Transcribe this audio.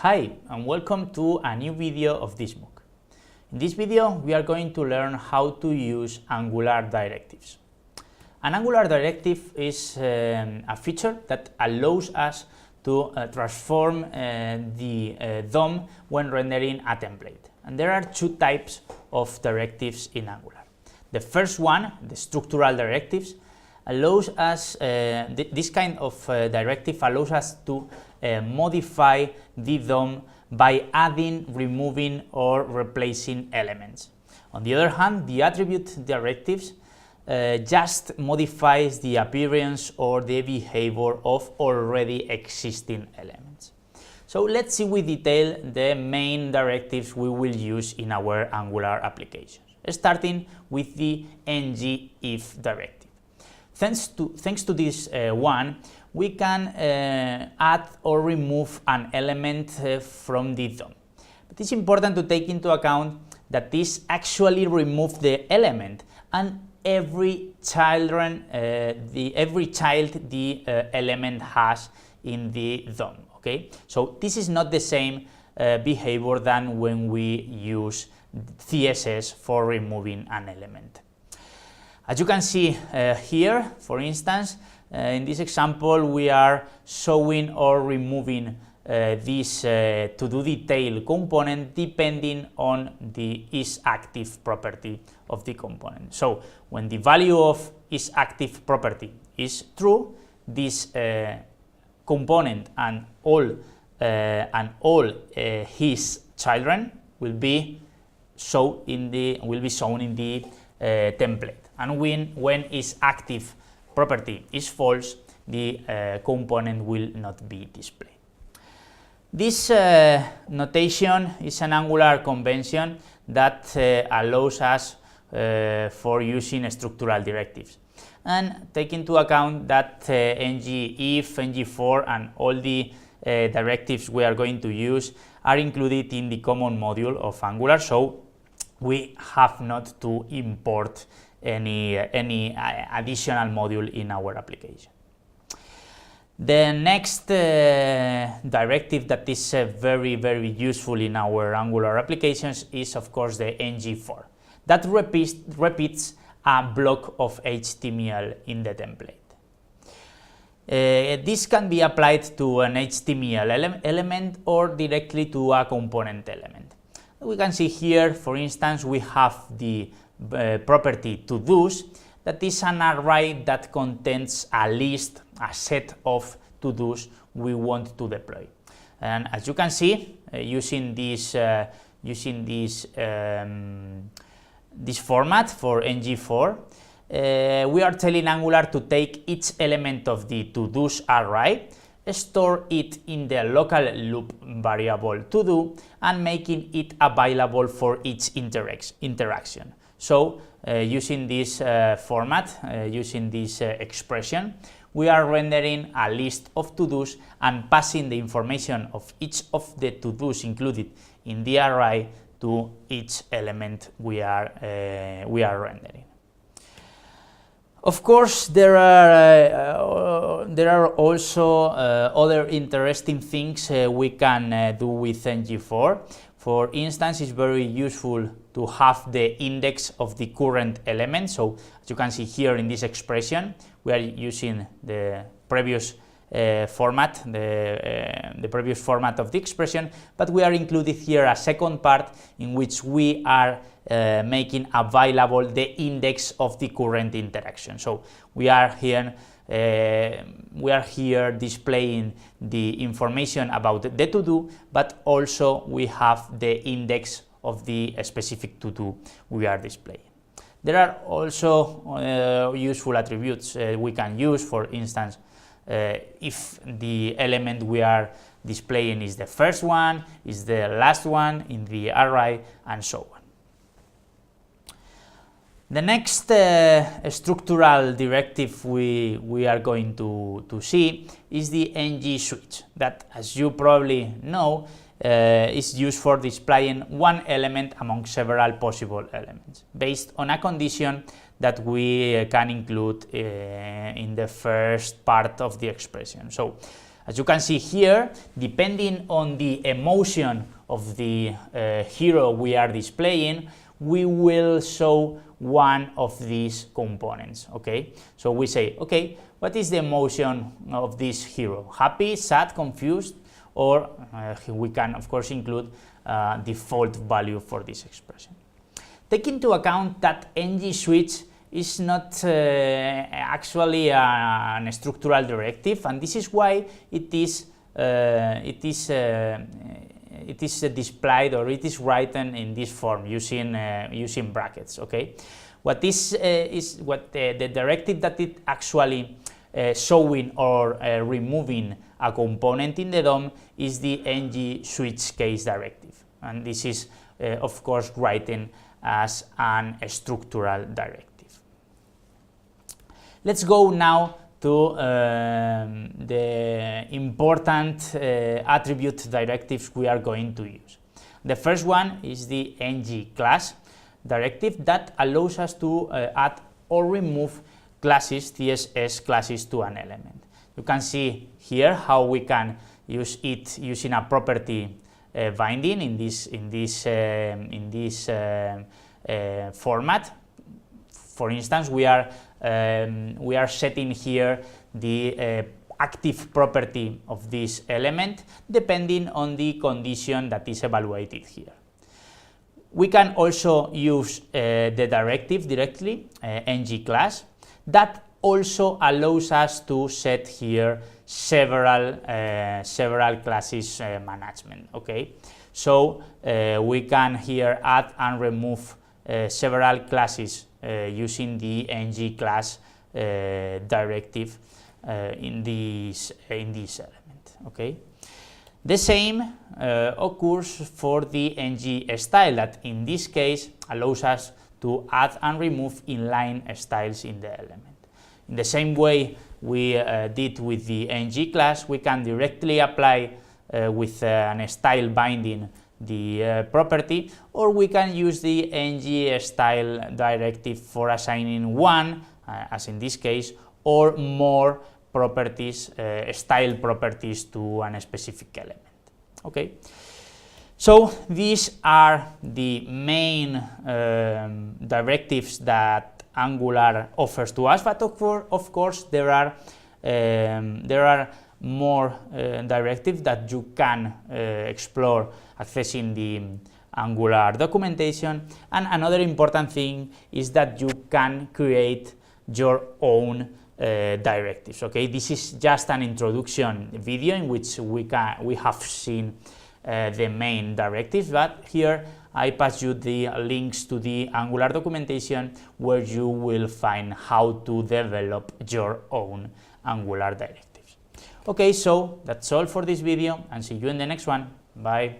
Hi, and welcome to a new video of this MOOC. In this video, we are going to learn how to use Angular directives. An Angular directive is a feature that allows us to transform the DOM when rendering a template. And there are two types of directives in Angular. The first one, the structural directives, allows us, this kind of directive allows us to modify the DOM by adding, removing, or replacing elements. On the other hand, the attribute directives just modifies the appearance or the behavior of already existing elements. So let's see with detail the main directives we will use in our Angular applications, starting with the ng-if directive. Thanks to this one, we can add or remove an element from the DOM. But it's important to take into account that this actually removes the element and every child the element has in the DOM. Okay, so this is not the same behavior than when we use CSS for removing an element. As you can see here, for instance, in this example, we are showing or removing this to-do detail component depending on the isActive property of the component. So when the value of isActive property is true, this component and all his children will be shown in the template. And when isActive property is false, the component will not be displayed. This notation is an Angular convention that allows us for using structural directives. And take into account that ng-if, ng-for, and all the directives we are going to use are included in the common module of Angular, so we have not to import any additional module in our application. The next directive that is very useful in our Angular applications is, of course, the ng-for. That repeats a block of HTML in the template. This can be applied to an HTML element or directly to a component element. We can see here, for instance, we have the property to-dos, that is an array that contains a list, a set of to-dos we want to deploy. And as you can see, using this format for ng-for, we are telling Angular to take each element of the to-dos array, store it in the local loop variable to-do, and making it available for each interaction. So using this format, using this expression, we are rendering a list of to-dos and passing the information of each of the to-dos included in the array to each element we are rendering. Of course, there are also other interesting things we can do with ng-for. For instance, it's very useful to have the index of the current element. So as you can see here in this expression, we are using the previous format, the previous format of the expression, but we are included here a second part in which we are making available the index of the current interaction. So we are here displaying the information about the to-do, but also we have the index of the specific to-do we are displaying. There are also useful attributes we can use. For instance, if the element we are displaying is the first one, is the last one in the array, and so on. The next structural directive we are going to see is the ng-switch, that, as you probably know, is used for displaying one element among several possible elements, based on a condition that we can include in the first part of the expression. So As you can see here, depending on the emotion of the hero we are displaying, we will show one of these components, okay? So we say, okay, what is the emotion of this hero? Happy, sad, confused, or we can of course include default value for this expression. Take into account that ng-switch is not actually a structural directive, and this is why it is displayed, or it is written in this form using brackets. Okay, what the directive that it actually showing or removing a component in the DOM is the ng-switch case directive, and this is of course written as an structural directive. Let's go now to the important attribute directives we are going to use. The first one is the ng class directive that allows us to add or remove classes, TSS classes, to an element. You can see here how we can use it using a property binding in this format. For instance, we are setting here the active property of this element depending on the condition that is evaluated here. We can also use the directive directly, ng class, that also allows us to set here several classes management. Okay, so we can here add and remove several classes using the ng class directive in this element. Okay, the same occurs for the ng style, that in this case allows us to add and remove inline styles in the element. In the same way we did with the ng class, we can directly apply with an style binding the property, or we can use the ng style directive for assigning one, as in this case, or more properties, style properties, to a specific element. Okay, so these are the main directives that Angular offers to us, but of course there are more directives that you can explore accessing the Angular documentation. And another important thing is that you can create your own directives. Okay, this is just an introduction video in which we have seen the main directives, but here I pass you the links to the Angular documentation where you will find how to develop your own Angular directives. Okay, so that's all for this video, and see you in the next one. Bye.